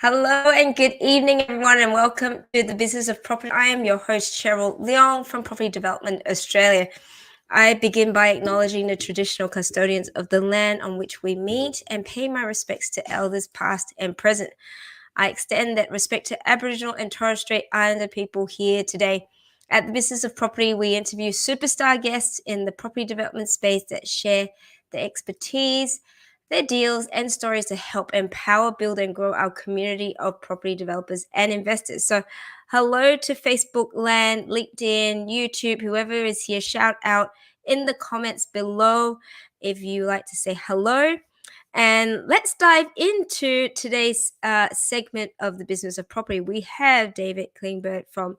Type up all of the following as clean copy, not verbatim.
Hello and good evening, everyone, and welcome to the Business of Property. I am your host, 𝐶𝐚𝐯 𝐊𝐥𝐢𝐽 from Property Development Australia. I begin by acknowledging the traditional custodians of the land on which we meet and pay my respects to elders past and present. I extend that respect to Aboriginal and Torres Strait Islander people here today. At the Business of Property, we interview superstar guests in the property development space that share their expertise, their deals and stories to help empower, build, and grow our community of property developers and investors. So, hello to Facebook land, LinkedIn, YouTube, whoever is here, shout out in the comments below if you like to say hello. And let's dive into today's segment of the Business of Property. We have David Klingberg from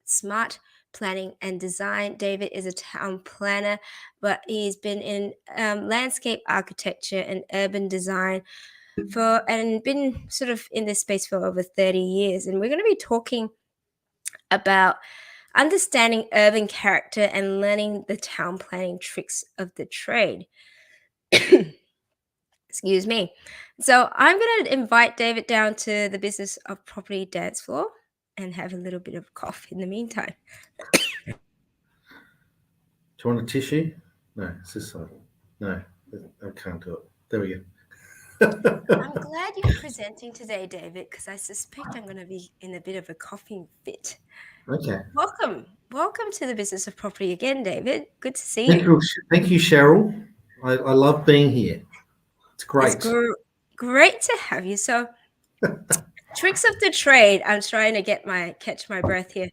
Smart Planning and Design. David is a town planner, but he's been in landscape architecture and urban design and been sort of in this space for over 30 years. And we're going to be talking about understanding urban character and learning the town planning tricks of the trade. Excuse me. So I'm going to invite David down to the Business of Property dance floor and have a little bit of cough in the meantime. Do you want a tissue? No, it's this side. No, I can't do it. There we go. I'm glad you're presenting today, David, because I suspect I'm going to be in a bit of a coughing fit. Okay. Welcome to the Business of Property again, David. Good to see you. Thank you, 𝐶𝐚𝐯. I love being here. It's great. It's great to have you. So, tricks of the trade. I'm trying to catch my breath here.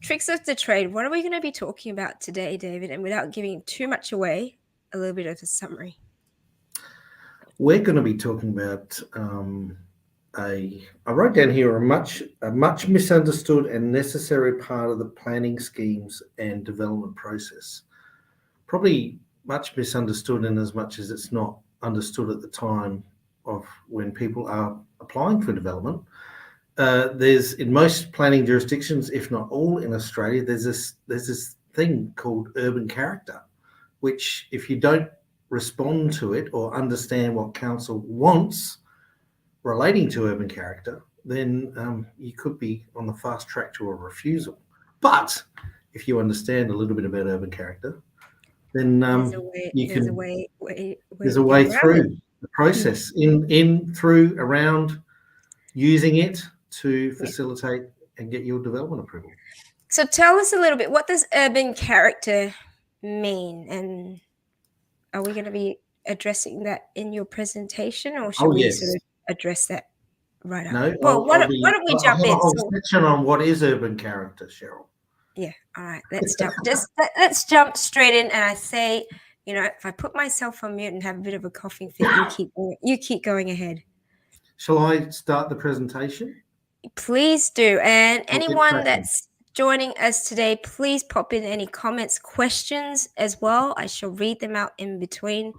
Tricks of the trade. What are we going to be talking about today, David? And without giving too much away, a little bit of a summary. We're going to be talking about I wrote down here a much misunderstood and necessary part of the planning schemes and development process. Probably much misunderstood in as much as it's not understood at the time of when people are applying for development. There's in most planning jurisdictions, if not all in Australia, there's this thing called urban character, which if you don't respond to it or understand what council wants relating to urban character, then you could be on the fast track to a refusal. But if you understand a little bit about urban character, then there's a way through the process, through, around, using it to facilitate and get your development approval. So tell us a little bit, what does urban character mean? And are we going to be addressing that in your presentation, or should we sort of address that right now? No. Well, why don't we jump in? A whole section on what is urban character, 𝐶𝐶𝐯. Yeah. All right. Let's jump. Let's jump straight in. And I say, if I put myself on mute and have a bit of a coughing fit, you keep going ahead. Shall I start the presentation? Please do. And anyone that's joining us today, please pop in any comments, questions as well. I shall read them out in between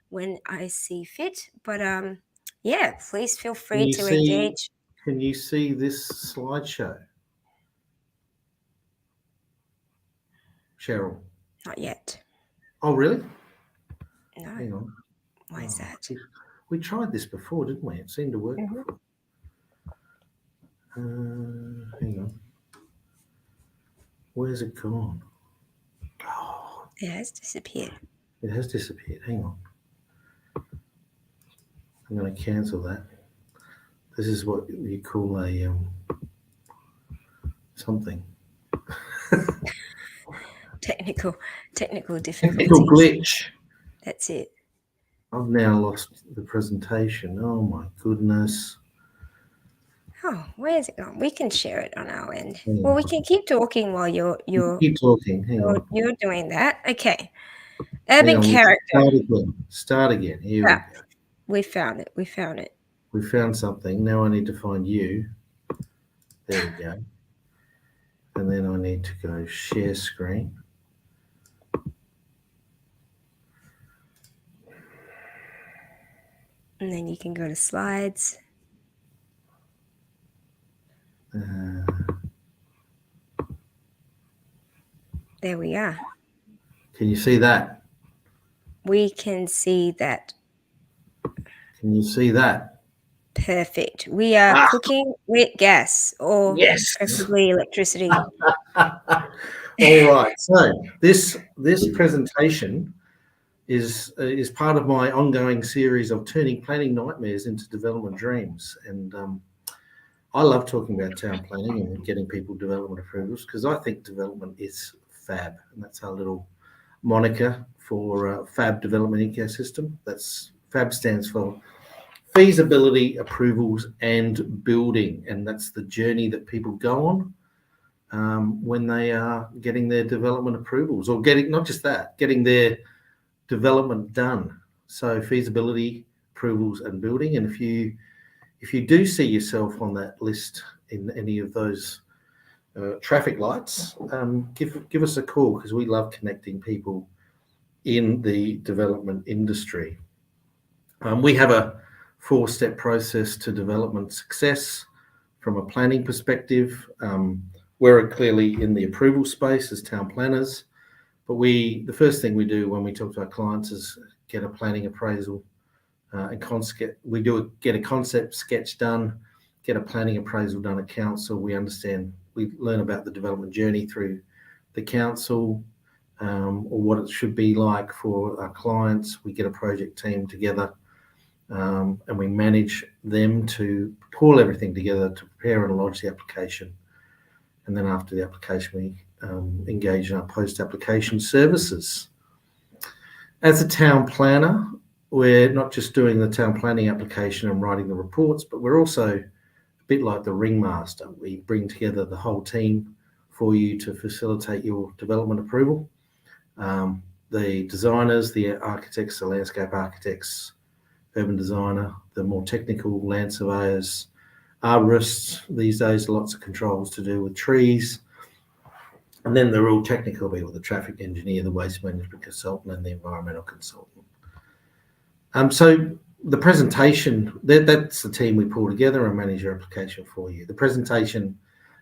when I see fit. But please feel free to engage. Can you see this slideshow, 𝐶𝐚𝐯? Not yet. Oh, really? No. Hang on. Why is that? We tried this before, didn't we? It seemed to work before. Hang on. Where's it gone? Oh, it has disappeared. It has disappeared. Hang on. I'm going to cancel that. This is what you call a something. Technical difficulties. Technical glitch. That's it. I've now lost the presentation. Oh my goodness. Oh, where is it gone? We can share it on our end. Yeah. Well, we can keep talking while you're keep talking. Hang on. You're doing that. Okay. Urban character. Start again. Here we go. We found it. We found something. Now I need to find you. There we go. And then I need to go share screen. And then you can go to slides. There we are. Can you see that? We can see that. Can you see that? Perfect. We are Ah, cooking with gas or yes. preferably electricity. All right. So this presentation is part of my ongoing series of turning planning nightmares into development dreams. And I love talking about town planning and getting people development approvals because I think development is fab, and that's our little moniker for fab development ecosystem. That's fab stands for feasibility, approvals, and building, and that's the journey that people go on when they are getting their development approvals, or getting not just that, getting their development done. So feasibility, approvals, and building. And if you do see yourself on that list in any of those traffic lights, give us a call because we love connecting people in the development industry. We have a 4-step process to development success from a planning perspective. We're clearly in the approval space as town planners, but the first thing we do when we talk to our clients is get a planning appraisal and get a concept sketch done, get a planning appraisal done at council. We learn about the development journey through the council, or what it should be like for our clients. We get a project team together, and we manage them to pull everything together to prepare and lodge the application. And then after the application, we engage in our post-application services. As a town planner, we're not just doing the town planning application and writing the reports, but we're also a bit like the ringmaster. We bring together the whole team for you to facilitate your development approval. The designers, the architects, the landscape architects, urban designer, the more technical land surveyors, arborists. These days, lots of controls to do with trees. And then the real technical people, the traffic engineer, the waste management consultant, and the environmental consultant. So the presentation, that's the team we pull together and manage your application for you. The presentation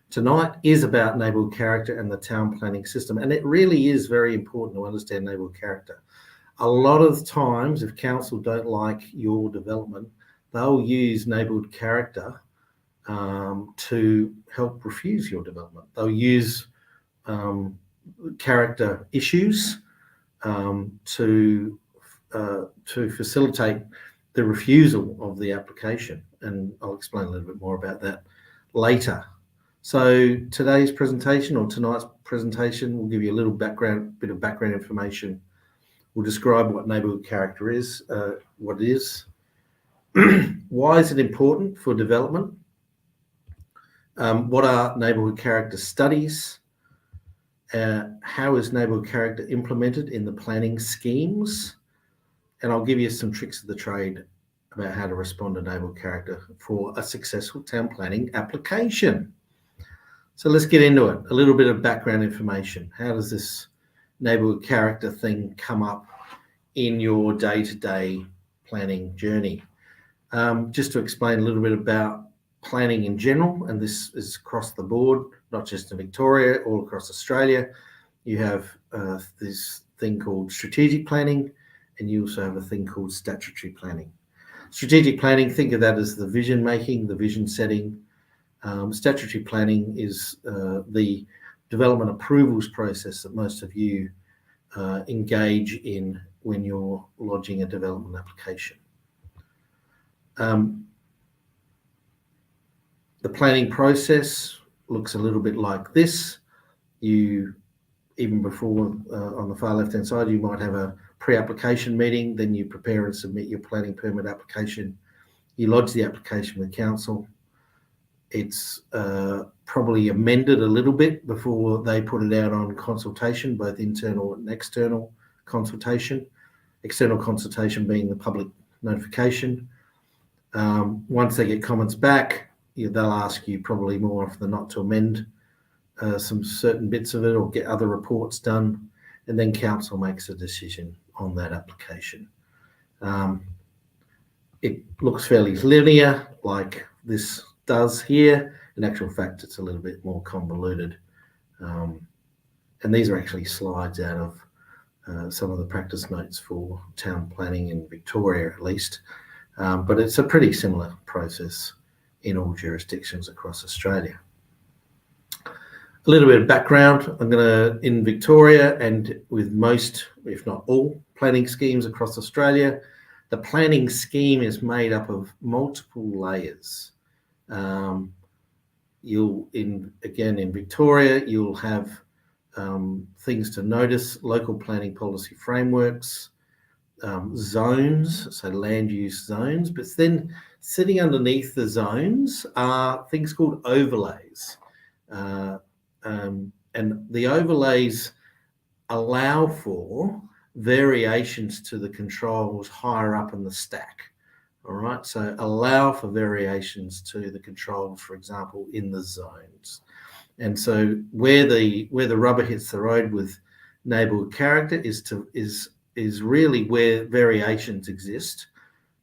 tonight is about neighbourhood character and the town planning system. And it really is very important to understand neighbourhood character. A lot of times, if council don't like your development, they'll use neighbourhood character to help refuse your development. They'll use character issues to facilitate the refusal of the application, and I'll explain a little bit more about that later. So today's presentation, or tonight's presentation, will give you a little bit of background information. We'll describe what neighbourhood character is, what it is, why is it important for development, what are neighbourhood character studies, how is neighbourhood character implemented in the planning schemes, and I'll give you some tricks of the trade about how to respond to neighbourhood character for a successful town planning application. So let's get into it. A little bit of background information. How does this neighbourhood character thing come up in your day-to-day planning journey? Just to explain a little bit about planning in general, and this is across the board, not just in Victoria, all across Australia. You have this thing called strategic planning, and you also have a thing called statutory planning. Strategic planning, think of that as the vision making, the vision setting. Statutory planning is the development approvals process that most of you engage in when you're lodging a development application. The planning process looks a little bit like this. Even before, on the far left-hand side, you might have a pre-application meeting, then you prepare and submit your planning permit application. You lodge the application with council. It's probably amended a little bit before they put it out on consultation, both internal and external consultation. External consultation being the public notification. Once they get comments back, they'll ask you probably more often than not to amend some certain bits of it or get other reports done, and then council makes a decision on that application. It looks fairly linear like this does here. In actual fact, it's a little bit more convoluted. And these are actually slides out of some of the practice notes for town planning in Victoria, at least. but it's a pretty similar process in all jurisdictions across Australia. A little bit of background. In Victoria and with most, if not all, planning schemes across Australia, the planning scheme is made up of multiple layers. In Victoria, you'll have things to notice: local planning policy frameworks, zones, so land use zones, but then sitting underneath the zones are things called overlays. And the overlays allow for variations to the controls higher up in the stack. All right, so allow for variations to the controls, for example, in the zones. And so where the rubber hits the road with neighbourhood character is really where variations exist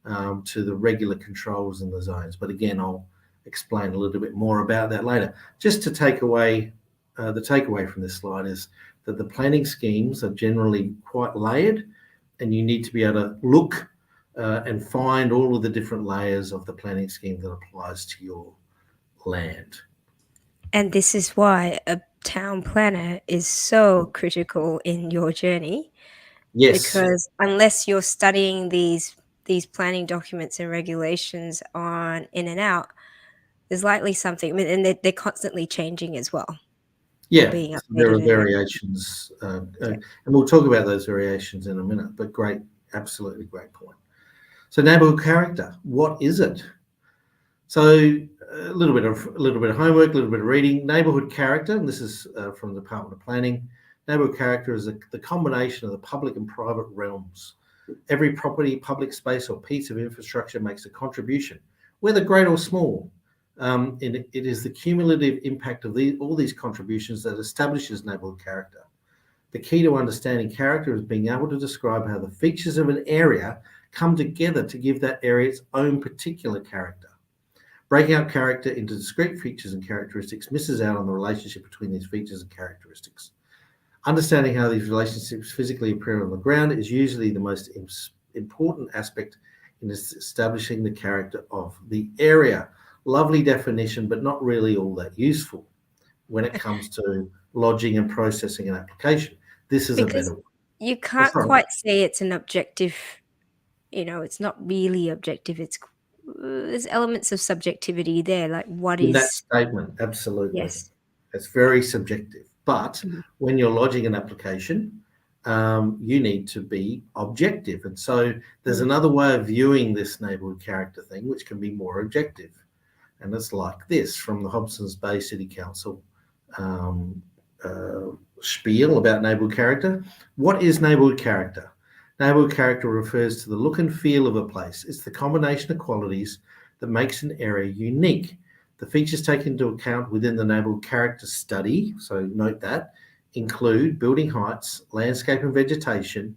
to the regular controls in the zones. But again, I'll explain a little bit more about that later. Just to take away, the takeaway from this slide is that the planning schemes are generally quite layered, and you need to be able to look and find all of the different layers of the planning scheme that applies to your land. And this is why a town planner is so critical in your journey. Yes. Because unless you're studying these planning documents and regulations on in and out, there's likely something, and they're constantly changing as well. Yeah, Being so there are updated variations, and we'll talk about those variations in a minute, but great, absolutely great point. So neighbourhood character, what is it? So a little bit of homework, a little bit of reading. Neighbourhood character, and this is from the Department of Planning. Neighbourhood character is the combination of the public and private realms. Every property, public space, or piece of infrastructure makes a contribution, whether great or small. It is the cumulative impact of all these contributions that establishes neighbourhood character. The key to understanding character is being able to describe how the features of an area come together to give that area its own particular character. Breaking out character into discrete features and characteristics misses out on the relationship between these features and characteristics. Understanding how these relationships physically appear on the ground is usually the most important aspect in establishing the character of the area. Lovely definition, but not really all that useful when it comes to lodging and processing an application. This is a better one. You can't quite say it's an objective, it's not really objective. There's elements of subjectivity there, like what is... In that statement, absolutely. Yes. It's very subjective. But when you're lodging an application, you need to be objective. And so there's another way of viewing this neighbourhood character thing, which can be more objective. And it's like this from the Hobsons Bay City Council spiel about neighbourhood character. What is neighbourhood character? Neighbourhood character refers to the look and feel of a place. It's the combination of qualities that makes an area unique. The features taken into account within the neighbourhood character study, so note that, include building heights, landscape and vegetation,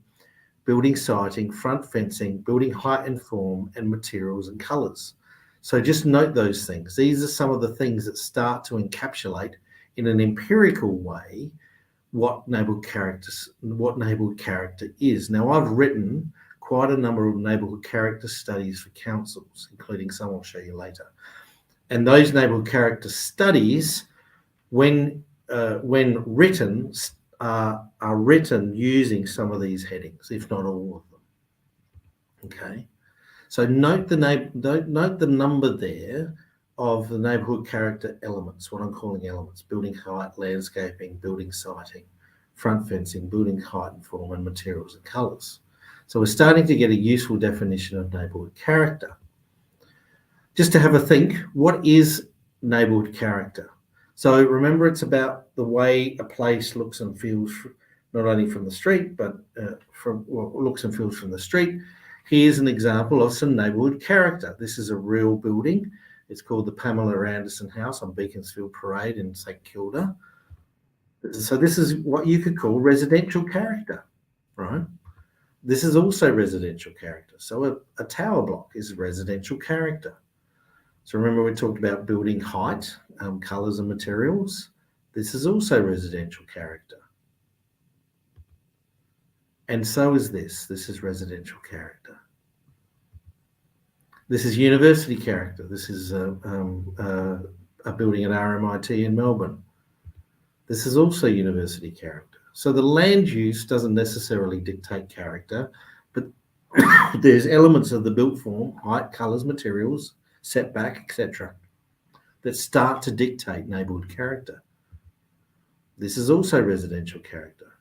building siting, front fencing, building height and form, and materials and colours. So just note those things. These are some of the things that start to encapsulate in an empirical way what neighbourhood character is. Now, I've written quite a number of neighbourhood character studies for councils, including some I'll show you later. And those neighbourhood character studies, when written, are written using some of these headings, if not all of them. Okay. So note the number there of the neighbourhood character elements, what I'm calling elements: building height, landscaping, building siting, front fencing, building height and form, and materials and colours. So we're starting to get a useful definition of neighbourhood character. Just to have a think, what is neighbourhood character? So remember, it's about the way a place looks and feels, not only from the street, but looks and feels from the street. Here's an example of some neighbourhood character. This is a real building. It's called the Pamela Anderson House on Beaconsfield Parade in St Kilda. So this is what you could call residential character, right? This is also residential character. So a tower block is residential character. So remember, we talked about building height, colours and materials. This is also residential character. And so is this. This is residential character. This is university character. This is a building at RMIT in Melbourne. This is also university character. So the land use doesn't necessarily dictate character, but there's elements of the built form, height, colours, materials, setback, etc., that start to dictate neighbourhood character. This is also residential character.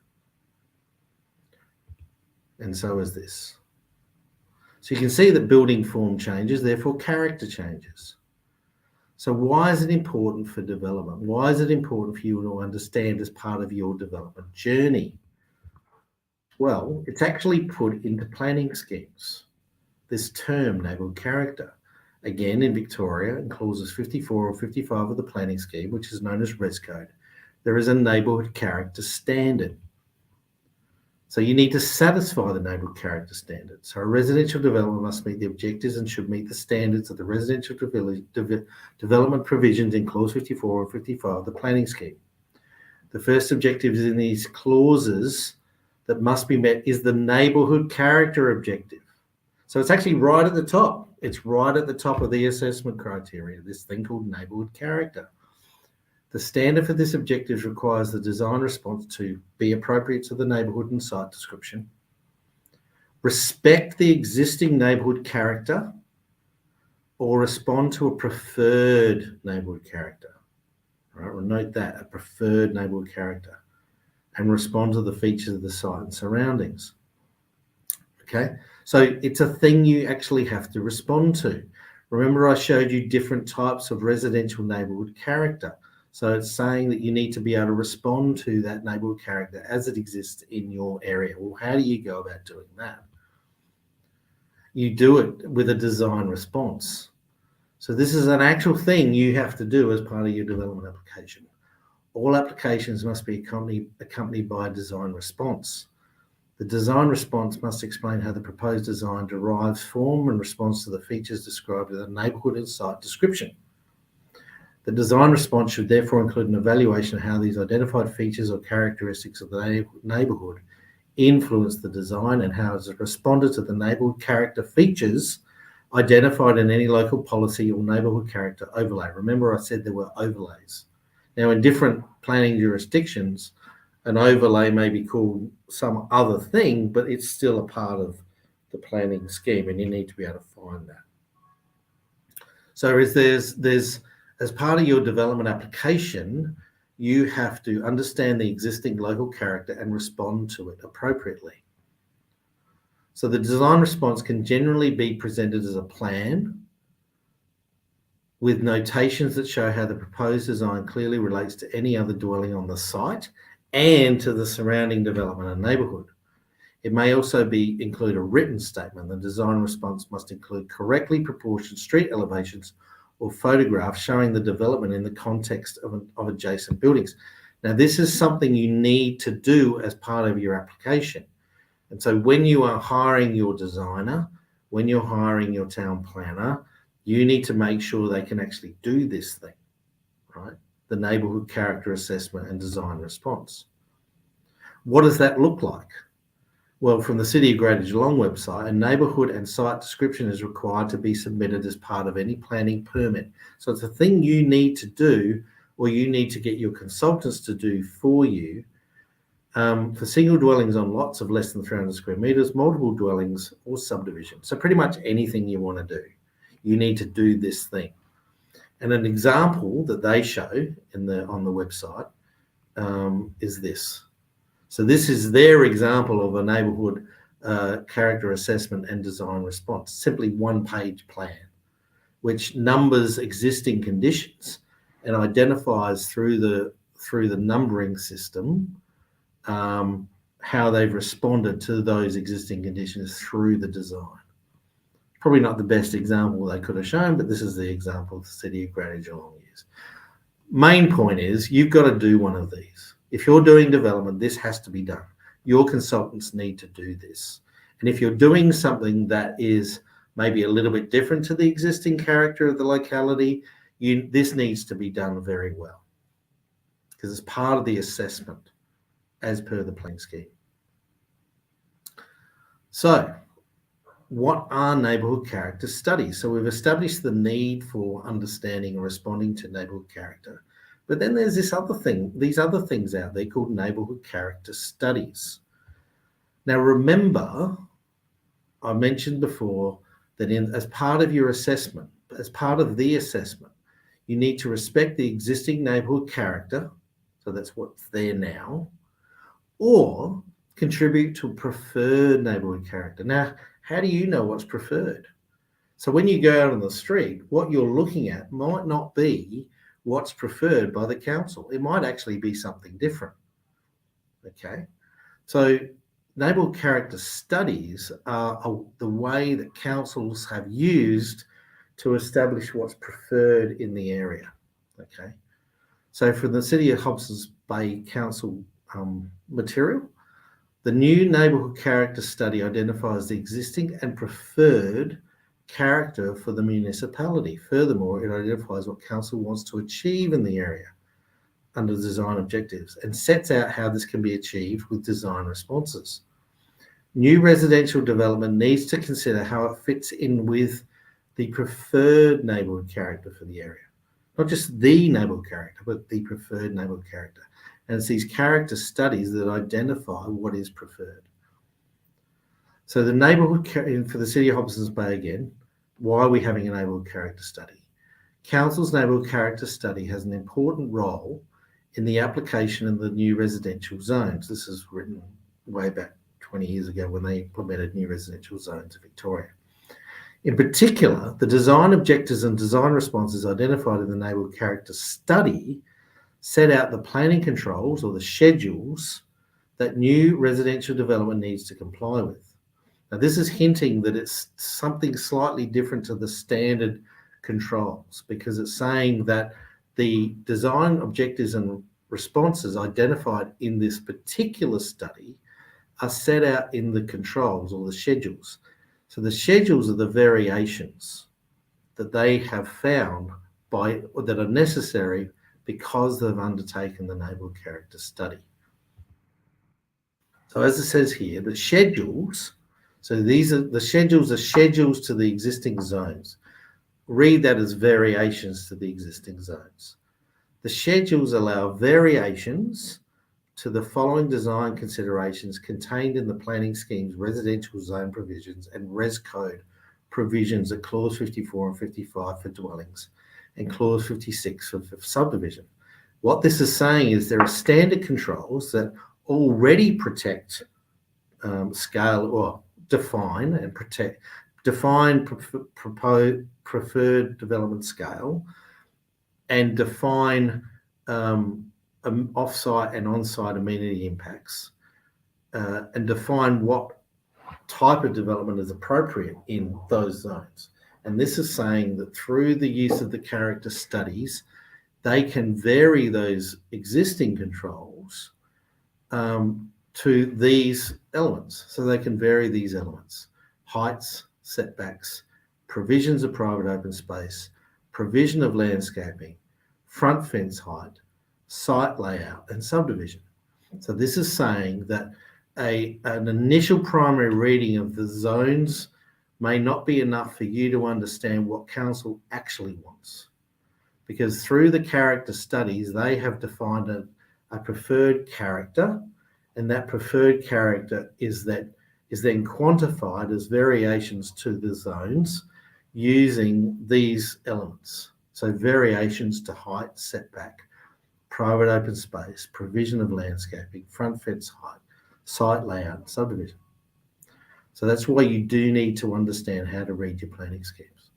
And so is this. So you can see that building form changes, therefore character changes. So why is it important for development? Why is it important for you to understand as part of your development journey? Well, it's actually put into planning schemes. This term, neighbourhood character, again in Victoria, in clauses 54 or 55 of the planning scheme, which is known as Res Code, there is a neighbourhood character standard. So you need to satisfy the neighbourhood character standard. So a residential development must meet the objectives and should meet the standards of the residential development provisions in clause 54 or 55 of the planning scheme. The first objective is in these clauses that must be met is the neighbourhood character objective. So it's actually right at the top. It's right at the top of the assessment criteria, this thing called neighbourhood character. The standard for this objective requires the design response to be appropriate to the neighbourhood and site description, respect the existing neighbourhood character, or respond to a preferred neighbourhood character. Right? We'll note that, a preferred neighbourhood character, and respond to the features of the site and surroundings. Okay, so it's a thing you actually have to respond to. Remember, I showed you different types of residential neighbourhood character. So it's saying that you need to be able to respond to that neighbourhood character as it exists in your area. Well, how do you go about doing that? You do it with a design response. So this is an actual thing you have to do as part of your development application. All applications must be accompanied by a design response. The design response must explain how the proposed design derives form and responds to the features described in the neighbourhood and site description. The design response should therefore include an evaluation of how these identified features or characteristics of the neighbourhood influence the design and how it has responded to the neighbourhood character features identified in any local policy or neighbourhood character overlay. Remember, I said there were overlays. Now, in different planning jurisdictions, an overlay may be called some other thing, but it's still a part of the planning scheme, and you need to be able to find that. So there's as part of your development application, you have to understand the existing local character and respond to it appropriately. So the design response can generally be presented as a plan with notations that show how the proposed design clearly relates to any other dwelling on the site and to the surrounding development and neighbourhood. It may also include a written statement. The design response must include correctly proportioned street elevations or photographs showing the development in the context of adjacent buildings. Now, this is something you need to do as part of your application. And so when you are hiring your designer, when you're hiring your town planner, you need to make sure they can actually do this thing, right? The neighbourhood character assessment and design response. What does that look like? Well, from the City of Greater Geelong website, a neighbourhood and site description is required to be submitted as part of any planning permit. So it's a thing you need to do, or you need to get your consultants to do for you, for single dwellings on lots of less than 300 square metres, multiple dwellings or subdivisions. So pretty much anything you want to do, you need to do this thing. And an example that they show on the website is this. So this is their example of a neighbourhood character assessment and design response, simply one-page plan, which numbers existing conditions and identifies through the numbering system how they've responded to those existing conditions through the design. Probably not the best example they could have shown, but this is the example the City of Greater Geelong used. Main point is you've got to do one of these. If you're doing development, this has to be done. Your consultants need to do this. And if you're doing something that is maybe a little bit different to the existing character of the locality, this needs to be done very well because it's part of the assessment as per the planning scheme. So what are neighbourhood character studies? So we've established the need for understanding and responding to neighbourhood character. But then there's these other things out there called neighbourhood character studies. Now, remember, I mentioned before that as part of your assessment, as part of the assessment, you need to respect the existing neighbourhood character, so that's what's there now, or contribute to a preferred neighbourhood character. Now, how do you know what's preferred? So when you go out on the street, what you're looking at might not be what's preferred by the council. It might actually be something different. Okay, so neighbourhood character studies are the way that councils have used to establish what's preferred in the area. Okay, so for the City of Hobsons Bay Council material, the new neighbourhood character study identifies the existing and preferred character for the municipality. Furthermore, it identifies what council wants to achieve in the area under design objectives and sets out how this can be achieved with design responses. New residential development needs to consider how it fits in with the preferred neighbourhood character for the area. Not just the neighbourhood character, but the preferred neighbourhood character. And it's these character studies that identify what is preferred. So the neighbourhood for the City of Hobsons Bay again, why are we having a neighbourhood character study? Council's neighbourhood character study has an important role in the application of the new residential zones. This is written way back 20 years ago when they implemented new residential zones in Victoria. In particular, the design objectives and design responses identified in the neighbourhood character study set out the planning controls or the schedules that new residential development needs to comply with. Now, this is hinting that it's something slightly different to the standard controls, because it's saying that the design objectives and responses identified in this particular study are set out in the controls or the schedules. So the schedules are the variations that they have found that are necessary because they've undertaken the neighbourhood character study. So as it says here, the schedules, so these are the schedules to the existing zones. Read that as variations to the existing zones. The schedules allow variations to the following design considerations contained in the planning scheme's residential zone provisions and res code provisions at clause 54 and 55 for dwellings and clause 56 for subdivision. What this is saying is there are standard controls that already protect scale or define preferred development scale and define off-site and on-site amenity impacts and define what type of development is appropriate in those zones. And this is saying that through the use of the character studies, they can vary those existing controls to these elements. So they can vary these elements: heights, setbacks, provisions of private open space, provision of landscaping, front fence height, site layout, and subdivision. So this is saying that an initial primary reading of the zones may not be enough for you to understand what council actually wants, because through the character studies, they have defined a preferred character, and that preferred character is then quantified as variations to the zones using these elements. So variations to height, setback, private open space, provision of landscaping, front fence height, site layout, subdivision. So that's why you do need to understand how to read your planning schemes.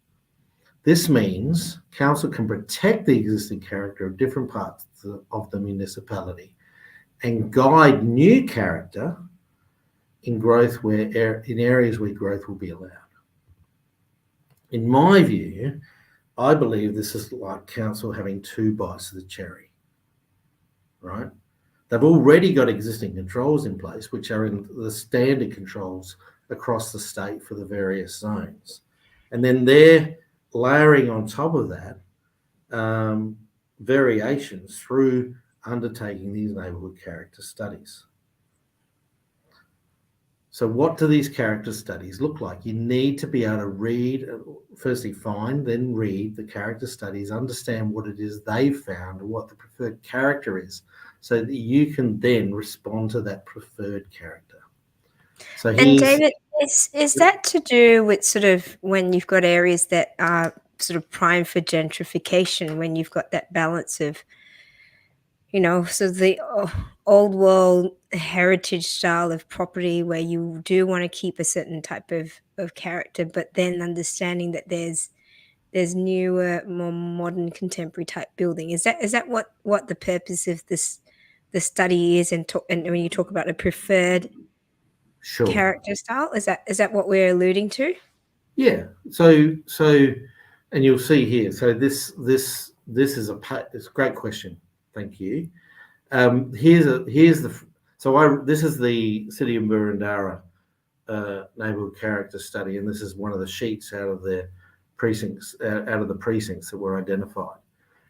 This means council can protect the existing character of different parts of the municipality and guide new character in growth in areas where growth will be allowed. In my view, I believe this is like council having two bites of the cherry, right? They've already got existing controls in place, which are in the standard controls across the state for the various zones. And then they're layering on top of that variations through undertaking these neighbourhood character studies. So what do these character studies look like? You need to be able to read, firstly find, then read the character studies, understand what it is they've found and what the preferred character is, so that you can then respond to that preferred character. So And David, is that to do with sort of when you've got areas that are sort of prime for gentrification, when you've got that balance of, so the old world heritage style of property where you do want to keep a certain type of character, but then understanding that there's newer, more modern, contemporary type building. Is that what the purpose of the study is, and when you talk about a preferred character style, is that what we're alluding to? Yeah. So and you'll see here. So this is it's a great question. Thank you. This is the City of Boroondara neighbourhood character study, and this is one of the sheets out of the precincts that were identified,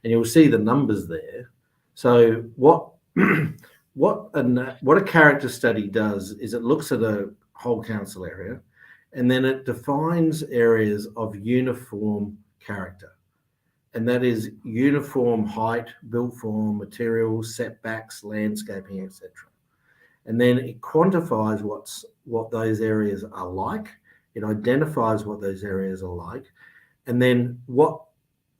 and you'll see the numbers there. So what a character study does is it looks at a whole council area, and then it defines areas of uniform character. And that is uniform height, built form, materials, setbacks, landscaping, etc. And then it quantifies what those areas are like. It identifies what those areas are like, and then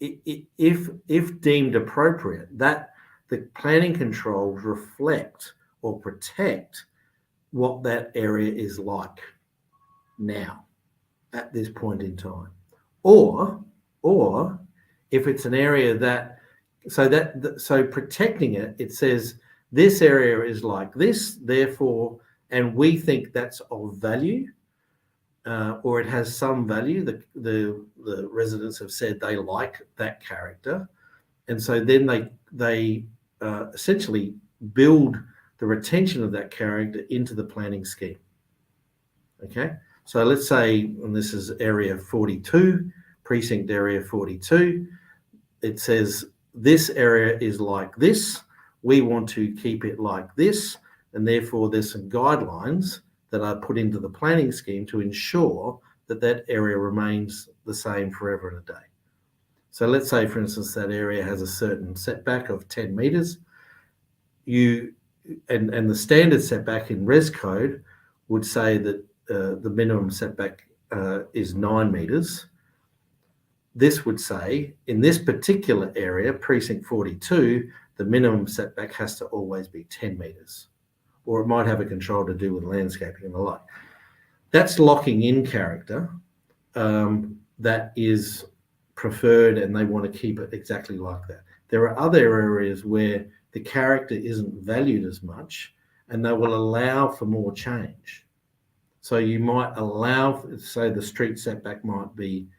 if deemed appropriate, that the planning controls reflect or protect what that area is like now at this point in time, or if it's an area so protecting it says this area is like this, therefore, and we think that's of value, or it has some value. The residents have said they like that character, and so then they essentially build the retention of that character into the planning scheme. Okay, so let's say, and this is area 42, precinct area 42. It says this area is like this. We want to keep it like this, and therefore there's some guidelines that are put into the planning scheme to ensure that that area remains the same forever and a day. So let's say, for instance, that area has a certain setback of 10 metres. And the standard setback in Res Code would say that the minimum setback is 9 metres. This would say, in this particular area, precinct 42, the minimum setback has to always be 10 metres, or it might have a control to do with landscaping and the like. That's locking in character that is preferred, and they want to keep it exactly like that. There are other areas where the character isn't valued as much, and they will allow for more change. So you might allow, say, the street setback might be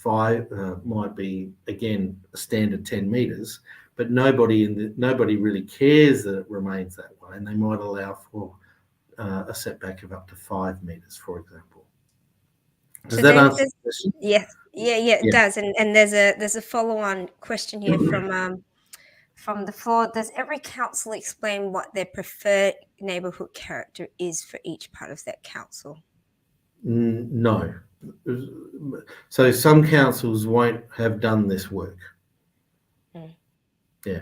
might be again a standard 10 metres, but nobody really cares that it remains that way, and they might allow for a setback of up to 5 metres, for example. Does that answer the question? Yeah, it does. And there's a follow-on question here from the floor. Does every council explain what their preferred neighbourhood character is for each part of that council? No. So some councils won't have done this work. Yeah.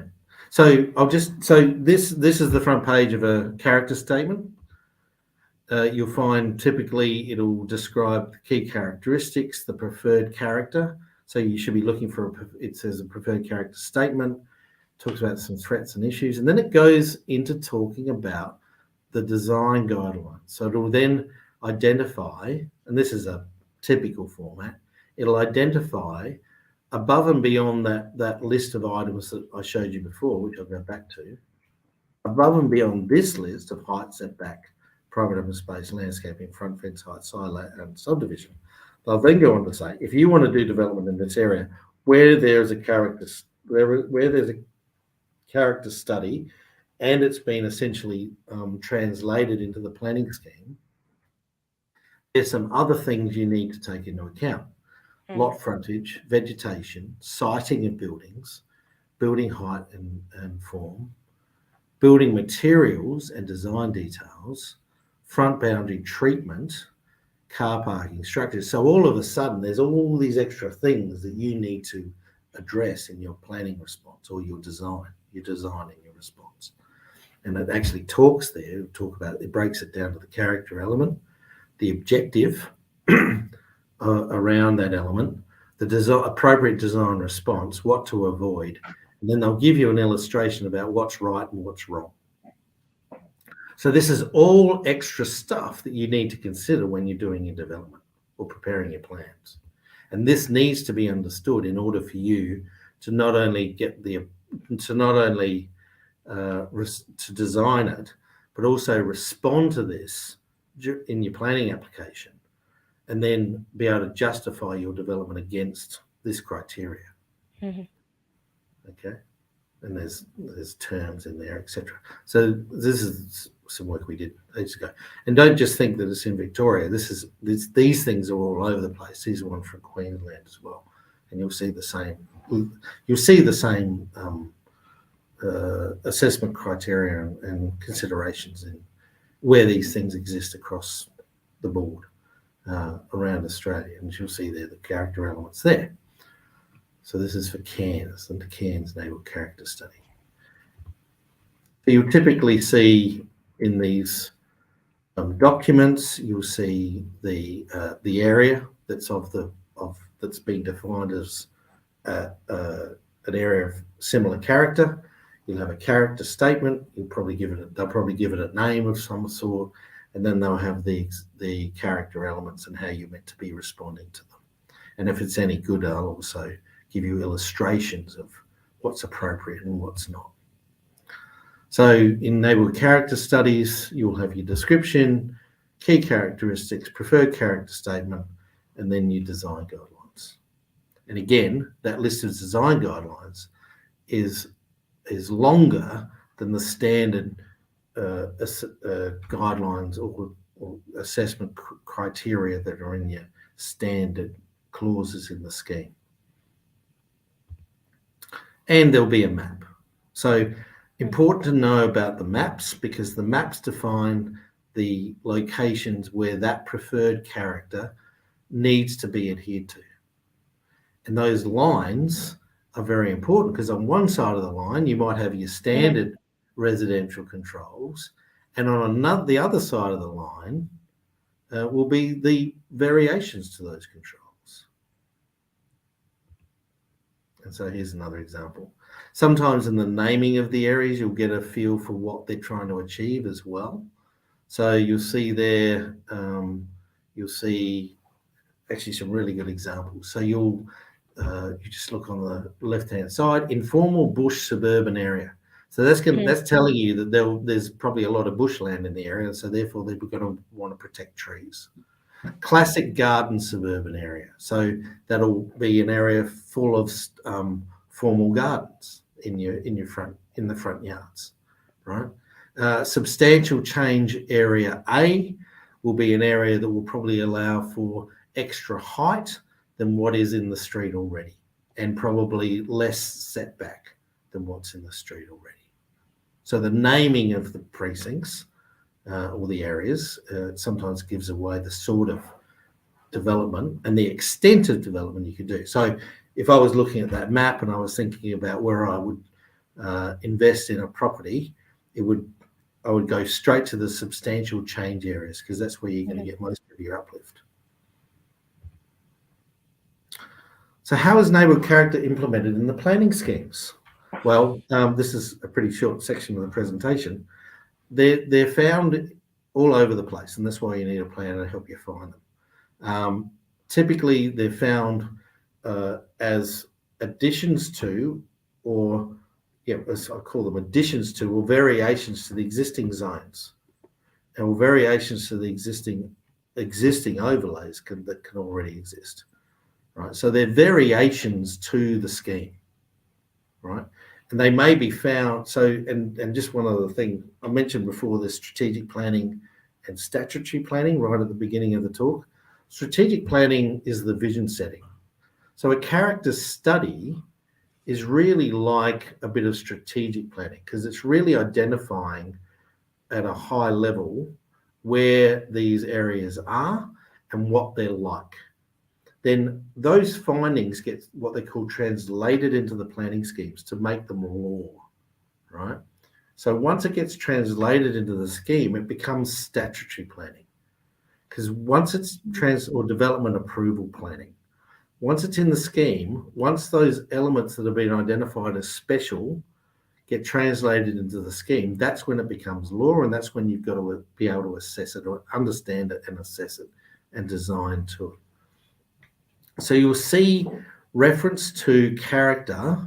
So this is the front page of a character statement. You'll find typically it'll describe the key characteristics, the preferred character. So you should be looking for it says a preferred character statement, talks about some threats and issues, and then it goes into talking about the design guidelines. So it'll then identify, and this is a typical format, it'll identify above and beyond that list of items that I showed you before, which I'll go back to, above and beyond this list of height, setback, private open space, landscaping, front fence height, side and subdivision, they'll then go on to say, if you want to do development in this area where there's a character study and it's been essentially translated into the planning scheme, there's some other things you need to take into account. Lot frontage, vegetation, siting of buildings, building height and form, building materials and design details, front boundary treatment, car parking structures. So all of a sudden, there's all these extra things that you need to address in your planning response or your design. You're designing your response. And it actually talks there, it breaks it down to the character element, the objective around that element, the appropriate design response, what to avoid, and then they'll give you an illustration about what's right and what's wrong. So this is all extra stuff that you need to consider when you're doing your development or preparing your plans. And this needs to be understood in order for you to not only to design it, but also respond to this in your planning application, and then be able to justify your development against this criteria. Mm-hmm. Okay, and there's terms in there, etc. So this is some work we did ages ago. And don't just think that it's in Victoria. These things are all over the place. These are one from Queensland as well, and you'll see the same. Assessment criteria and considerations in where these things exist across the board around Australia, and you'll see there the character elements there. So this is for CANS, and the CANS Naval Character Study. You'll typically see in these documents, you'll see the area that's that's being defined as an area of similar character. You'll have a character statement. They'll probably give it a name of some sort, and then they'll have the character elements and how you're meant to be responding to them. And if it's any good, I'll also give you illustrations of what's appropriate and what's not. So in naval character studies, you'll have your description, key characteristics, preferred character statement, and then your design guidelines. And again, that list of design guidelines is longer than the standard guidelines or assessment criteria that are in your standard clauses in the scheme. And there'll be a map. So important to know about the maps, because the maps define the locations where that preferred character needs to be adhered to. And those lines are very important, because on one side of the line, you might have your standard residential controls, and on the other side of the line will be the variations to those controls. And so here's another example. Sometimes in the naming of the areas, you'll get a feel for what they're trying to achieve as well. So you'll see there, you'll see actually some really good examples. So you just look on the left-hand side, informal bush suburban area. So that's telling you that there's probably a lot of bushland in the area, so therefore they're going to want to protect trees. Classic garden suburban area. So that'll be an area full of formal gardens in the front yards, right? Substantial change area A will be an area that will probably allow for extra height than what is in the street already, and probably less setback than what's in the street already. So the naming of the precincts or the areas sometimes gives away the sort of development and the extent of development you could do. So if I was looking at that map and I was thinking about where I would invest in a property, I would go straight to the substantial change areas, because that's where you're going to get most of your uplift. So how is naval character implemented in the planning schemes? Well, this is a pretty short section of the presentation. They're found all over the place, and that's why you need a planner to help you find them. Typically, they're found as additions to, as I call them, additions to or variations to the existing zones, or variations to the existing overlays that can already exist. Right, so they're variations to the scheme, right? And they may be found. So, and just one other thing I mentioned before: the strategic planning and statutory planning right at the beginning of the talk. Strategic planning is the vision setting. So a character study is really like a bit of strategic planning, because it's really identifying at a high level where these areas are and what they're like. Then those findings get what they call translated into the planning schemes to make them law, right? So once it gets translated into the scheme, it becomes statutory planning. Because once it's development approval planning, once it's in the scheme, once those elements that have been identified as special get translated into the scheme, that's when it becomes law, and that's when you've got to be able to assess it or understand it and assess it and design to it. So you'll see reference to character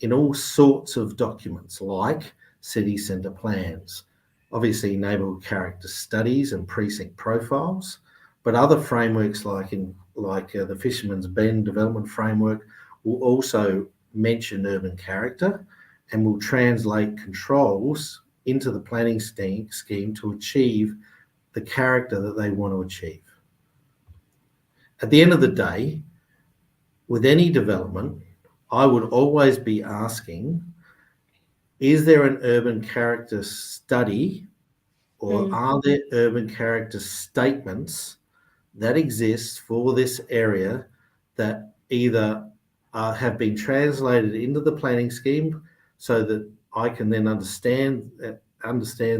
in all sorts of documents like city centre plans, obviously neighbourhood character studies and precinct profiles, but other frameworks like the Fisherman's Bend Development Framework will also mention urban character and will translate controls into the planning scheme to achieve the character that they want to achieve. At the end of the day, with any development, I would always be asking, is there an urban character study or are there urban character statements that exist for this area that either have been translated into the planning scheme so that I can then understand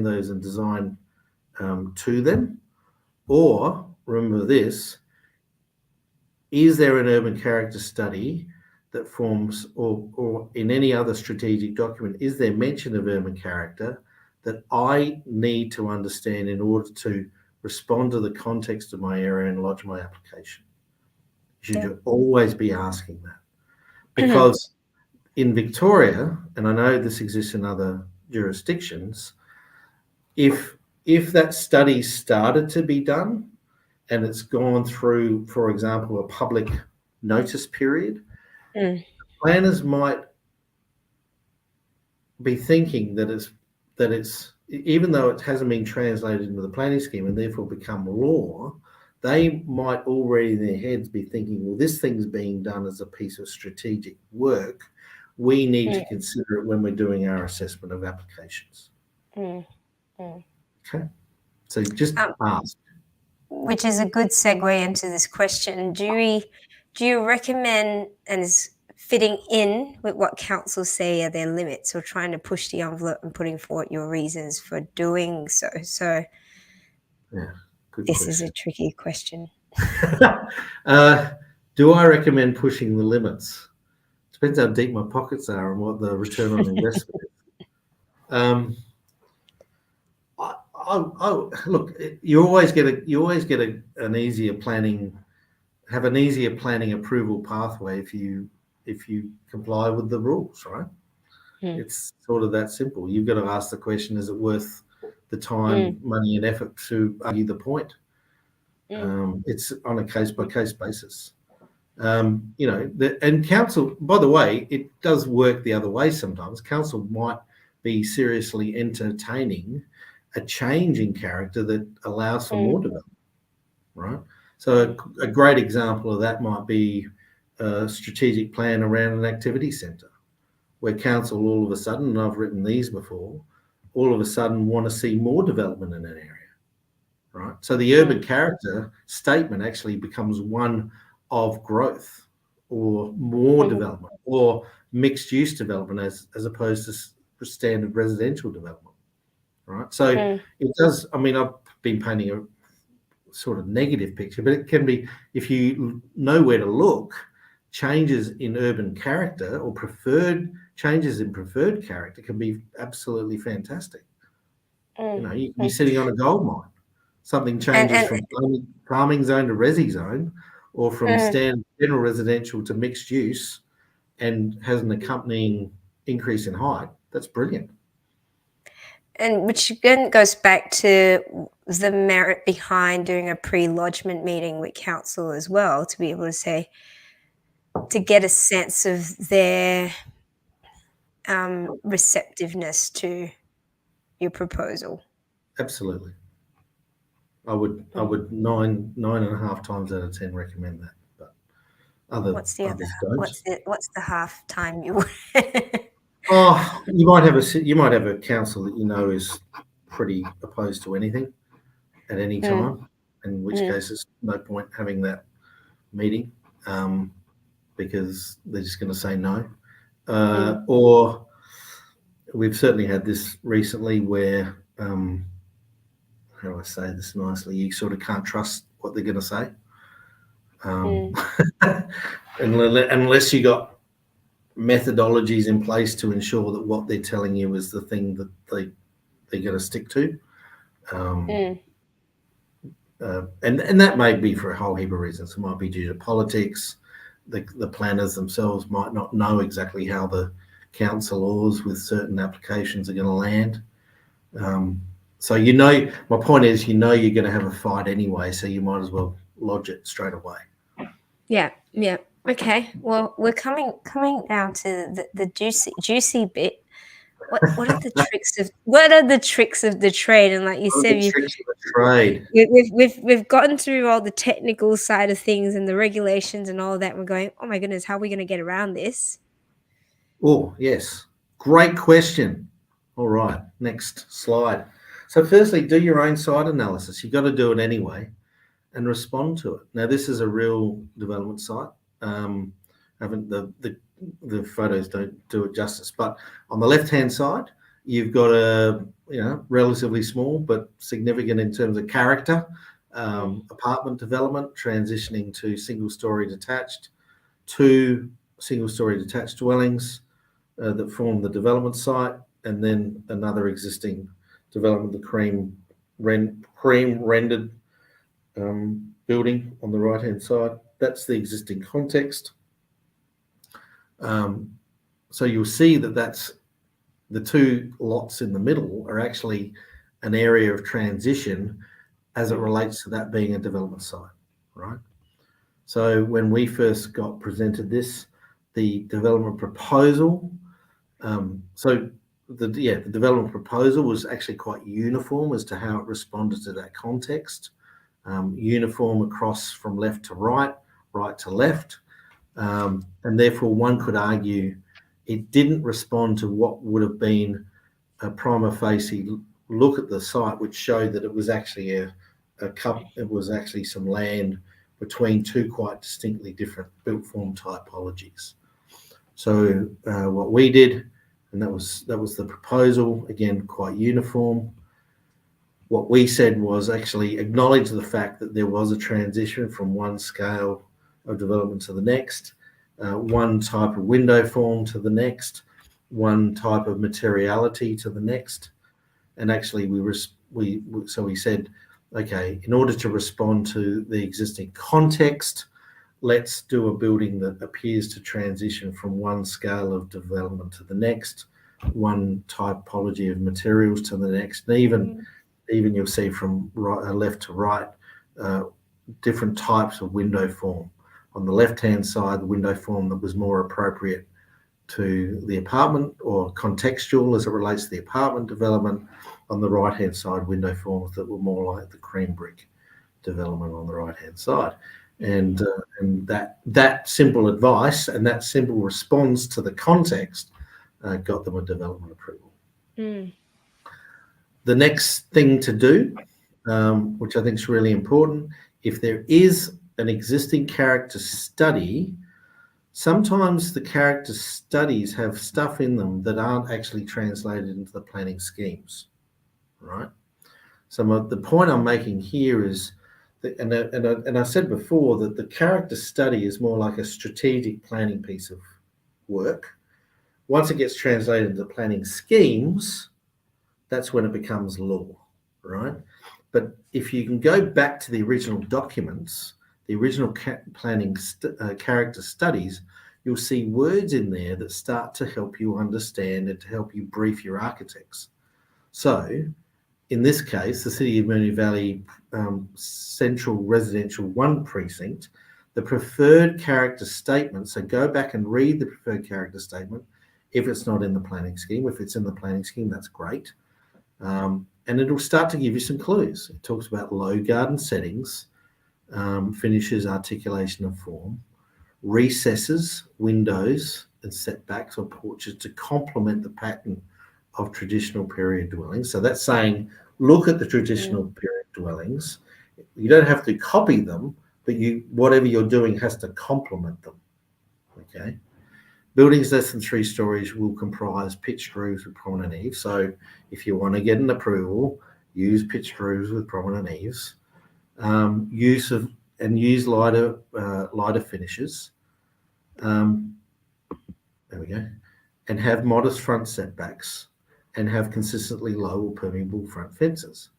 those and design to them? Or, remember this, is there an urban character study that forms, or in any other strategic document, is there mention of urban character that I need to understand in order to respond to the context of my area and lodge my application? You should always be asking that. Because in Victoria, and I know this exists in other jurisdictions, if that study started to be done and it's gone through, for example, a public notice period, planners might be thinking that it's even though it hasn't been translated into the planning scheme and therefore become law, they might already in their heads be thinking, well, this thing's being done as a piece of strategic work. We need to consider it when we're doing our assessment of applications. Okay, so just ask. Which is a good segue into this question. Do you recommend, and is fitting in with what councils say are their limits, or trying to push the envelope and putting forward your reasons for doing so? So yeah, good this question. is a tricky question. Do I recommend pushing the limits? Depends how deep my pockets are and what the return on investment is. Look, you always get an easier planning approval pathway if you comply with the rules, right? It's sort of that simple. You've got to ask the question: is it worth the time, money, and effort to argue the point? It's on a case by case basis. And council, by the way, it does work the other way sometimes. Council might be seriously entertaining a change in character that allows for more development, right? So a great example of that might be a strategic plan around an activity centre, where council all of a sudden, and I've written these before, all of a sudden want to see more development in an area, right? So the urban character statement actually becomes one of growth or more development or mixed use development as opposed to standard residential development. Right, so it does. I mean, I've been painting a sort of negative picture, but it can be, if you know where to look, changes in urban character or changes in preferred character can be absolutely fantastic. You can be sitting on a gold mine. Something changes from farming zone to resi zone, or from standard general residential to mixed use, and has an accompanying increase in height. That's brilliant. And which again goes back to the merit behind doing a pre-lodgement meeting with council as well, to be able to say, to get a sense of their receptiveness to your proposal. Absolutely. I would 9.5 times out of 10 recommend that. But others don't. What's the half time you would? Oh, you might have a council that is pretty opposed to anything. at any time, in which case there's no point having that meeting because they're just going to say no. Or we've certainly had this recently where, how do I say this nicely, you sort of can't trust what they're going to say. Unless you got methodologies in place to ensure that what they're telling you is the thing that they're going to stick to. And that may be for a whole heap of reasons. It might be due to politics. The planners themselves might not know exactly how the council laws with certain applications are going to land. So my point is, you're going to have a fight anyway, so you might as well lodge it straight away. Yeah. Okay. Well, we're coming down to the juicy bit. What are the tricks of the trade? And like you said, we've gotten through all the technical side of things and the regulations and all that. We're going, oh my goodness, how are we going to get around this? Oh, yes. Great question. All right, next slide. So firstly, do your own site analysis. You've got to do it anyway and respond to it. Now, this is a real development site. The photos don't do it justice, but on the left-hand side, you've got a relatively small but significant in terms of character apartment development transitioning to single-story detached, 2 single-story detached dwellings that form the development site, and then another existing development, the cream rendered building on the right-hand side. That's the existing context. So you'll see that's the 2 lots in the middle are actually an area of transition as it relates to that being a development site, right? So when we first got presented the development proposal, the development proposal was actually quite uniform as to how it responded to that context, uniform across from left to right to left. And therefore one could argue it didn't respond to what would have been a prima facie look at the site, which showed that it was actually it was actually some land between 2 quite distinctly different built form typologies. So what we did, and that was the proposal, again quite uniform. What we said was actually acknowledge the fact that there was a transition from one scale of development to the next, one type of window form to the next, one type of materiality to the next, and actually we said, okay, in order to respond to the existing context, let's do a building that appears to transition from one scale of development to the next, one typology of materials to the next, and even you'll see from left to right different types of window form. On the left-hand side, the window form that was more appropriate to the apartment or contextual as it relates to the apartment development. On the right-hand side, window forms that were more like the cream brick development on the right-hand side. And that simple advice and that simple response to the context got them a development approval. The next thing to do, which I think is really important, if there is an existing character study, sometimes the character studies have stuff in them that aren't actually translated into the planning schemes, right? So the point I'm making here is that, and I said before that the character study is more like a strategic planning piece of work. Once it gets translated into planning schemes, that's when it becomes law, right? But if you can go back to the original documents, the original planning character studies, you'll see words in there that start to help you understand and to help you brief your architects. So in this case, the City of Moonee Valley Central Residential 1 Precinct, the preferred character statement, so go back and read the preferred character statement if it's not in the planning scheme. If it's in the planning scheme, that's great. And it'll start to give you some clues. It talks about low garden settings, finishes, articulation of form, recesses, windows and setbacks or porches to complement the pattern of traditional period dwellings. So that's saying, look at the traditional period dwellings. You don't have to copy them, but whatever you're doing has to complement them. Okay. Buildings less than 3 stories will comprise pitched roofs with prominent eaves. So if you want to get an approval, use pitched roofs with prominent eaves. Use lighter finishes. There we go. And have modest front setbacks and have consistently low or permeable front fences.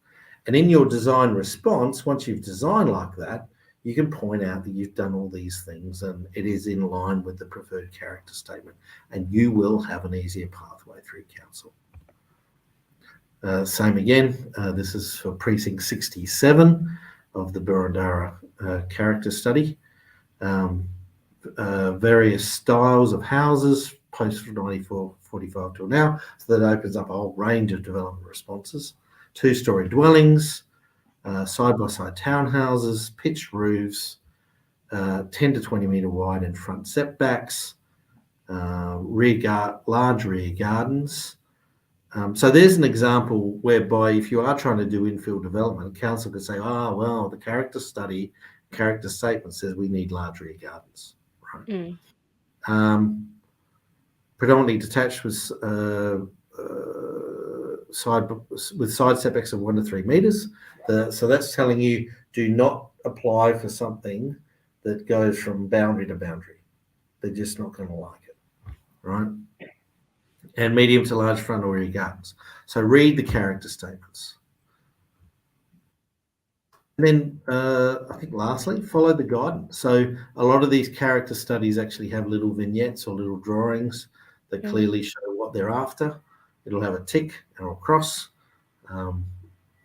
And in your design response, once you've designed like that, you can point out that you've done all these things and it is in line with the preferred character statement, and you will have an easier pathway through council. Same again, this is for precinct 67 of the Burundara character study. Various styles of houses post from 1945 till now, so that opens up a whole range of development responses. 2-story dwellings, side-by-side townhouses, pitched roofs, 10 to 20 metre wide in front setbacks, large rear gardens. So there's an example whereby if you are trying to do infill development, council could say, oh, well, the character statement says we need large rear gardens. Right? Predominantly detached with side setbacks of 1 to 3 metres. So that's telling you do not apply for something that goes from boundary to boundary. They're just not going to like it, right? And medium to large front or rear gardens. So read the character statements. And then I think lastly, follow the guidance. So a lot of these character studies actually have little vignettes or little drawings that clearly show what they're after. It'll have a tick or a cross, or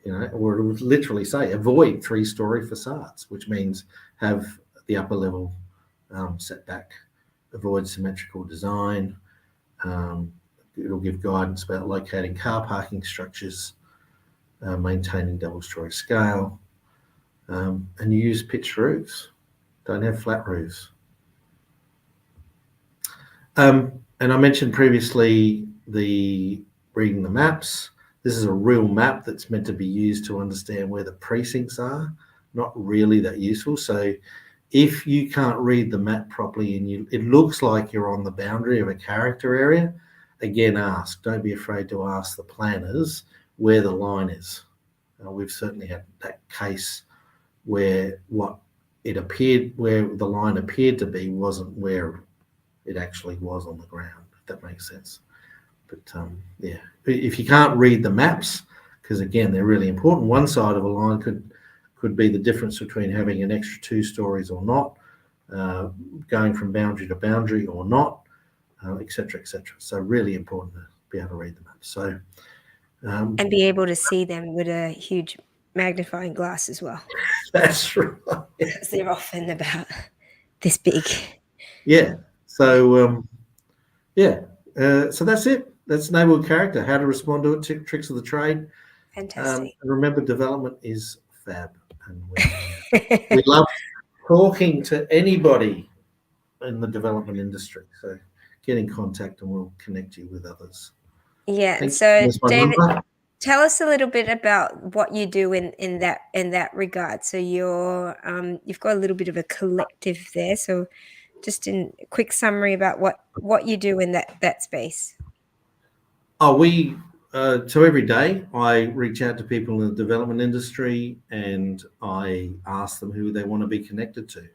it will literally say avoid 3-story facades, which means have the upper level setback, avoid symmetrical design. It'll give guidance about locating car parking structures, maintaining double-story scale, and use pitched roofs. Don't have flat roofs. And I mentioned previously reading the maps. This is a real map that's meant to be used to understand where the precincts are, not really that useful. So if you can't read the map properly and it looks like you're on the boundary of a character area, again, ask. Don't be afraid to ask the planners where the line is. We've certainly had that case where where the line appeared to be wasn't where it actually was on the ground, if that makes sense. But yeah, if you can't read the maps, because again, they're really important, one side of a line could be the difference between having an extra 2 stories or not, going from boundary to boundary or not, etc., etc. So really important to be able to read the maps. So and be able to see them with a huge magnifying glass as well. That's right. Because they're often about this big. Yeah. So so that's it. That's neighbourhood character. How to respond to it. Tricks of the trade. Fantastic. And remember, development is fab, and we love talking to anybody in the development industry. So get in contact, and we'll connect you with others. Yeah. Thanks. So David, tell us a little bit about what you do in that regard. So you've got a little bit of a collective there. So just in a quick summary about what you do in that space. So every day I reach out to people in the development industry and I ask them who they want to be connected to.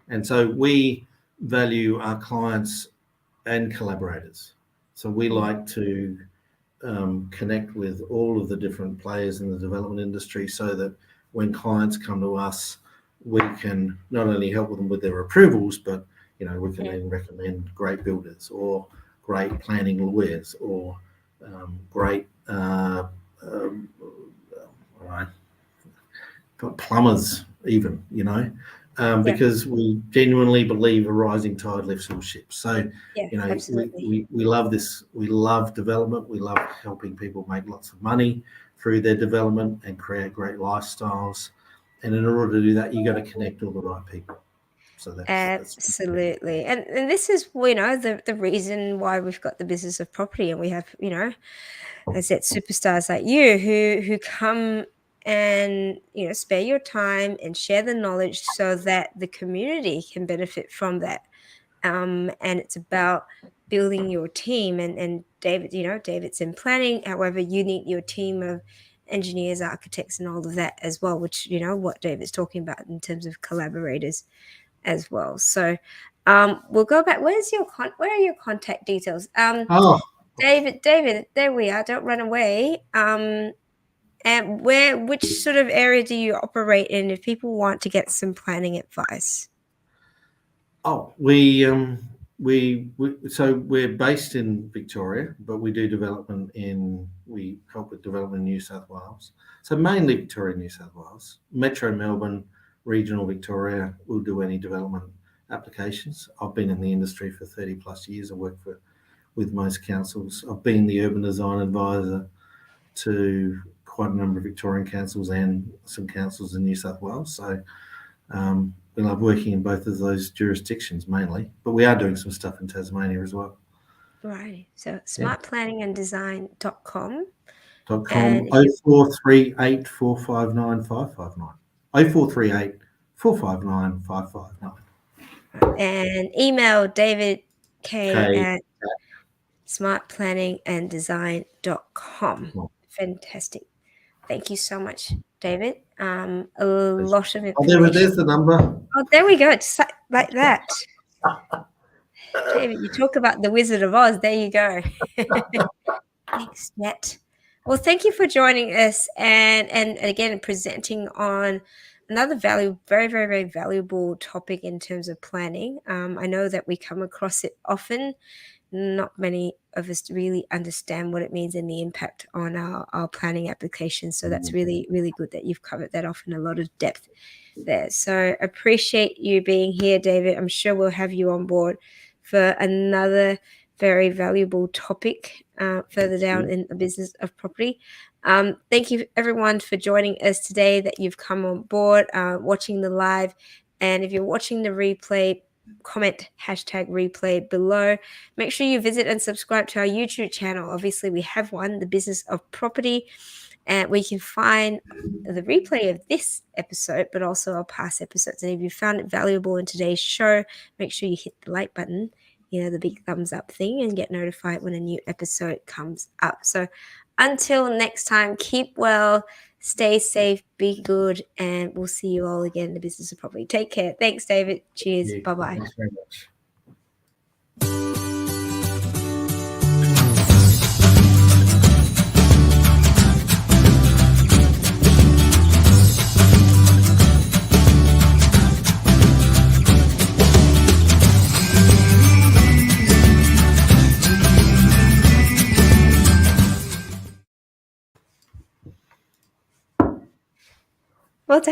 And so we value our clients and collaborators. So we like to connect with all of the different players in the development industry so that when clients come to us, we can not only help them with their approvals, but we can then recommend great builders or great planning lawyers or great plumbers even, because we genuinely believe a rising tide lifts all ships. So, we love this. We love development. We love helping people make lots of money through their development and create great lifestyles. And in order to do that, you got to connect all the right people. So that's absolutely. And this is, the reason why we've got the business of property, and we have, as I said, superstars like you who come and spare your time and share the knowledge so that the community can benefit from that. And it's about building your team. And David, David's in planning. However, you need your team of engineers, architects, and all of that as well, which what David's talking about in terms of collaborators as well. So we'll go back. Where are your contact details? David, there we are. Don't run away. And which sort of area do you operate in if people want to get some planning advice? We're based in Victoria, but we do development we help with development in New South Wales. So mainly Victoria, New South Wales, Metro Melbourne, regional Victoria. We'll do any development applications. I've been in the industry for 30 plus years. I work with most councils. I've been the urban design advisor to quite a number of Victorian councils and some councils in New South Wales. So we love working in both of those jurisdictions mainly, but we are doing some stuff in Tasmania as well. Right. So smartplanninganddesign.com. .com 0438 459 559. 0438 459 559. And email David K at smartplanninganddesign.com. Fantastic. Thank you so much, David. A lot of information. There's the number. Oh, there we go. Just like that. David, you talk about the Wizard of Oz. There you go. Thanks, Matt. Well, thank you for joining us and again presenting on another very, very valuable topic in terms of planning. I know that we come across it often. Not many of us really understand what it means and the impact on our planning applications. So that's really, really good that you've covered that off in a lot of depth there. So appreciate you being here, David. I'm sure we'll have you on board for another very valuable topic further down in the business of property. Thank you everyone for joining us today, that you've come on board, watching the live. And if you're watching the replay, comment #replay below. Make sure you visit and subscribe to our YouTube channel. Obviously, we have one, The Business of Property, and we can find the replay of this episode, but also our past episodes. And if you found it valuable in today's show, make sure you hit the like button, the big thumbs up thing, and get notified when a new episode comes up. So until next time, keep well, stay safe, be good, and we'll see you all again in The Business of Property. Take care. Thanks, David. Cheers. Bye-bye. Thanks very much. Well done.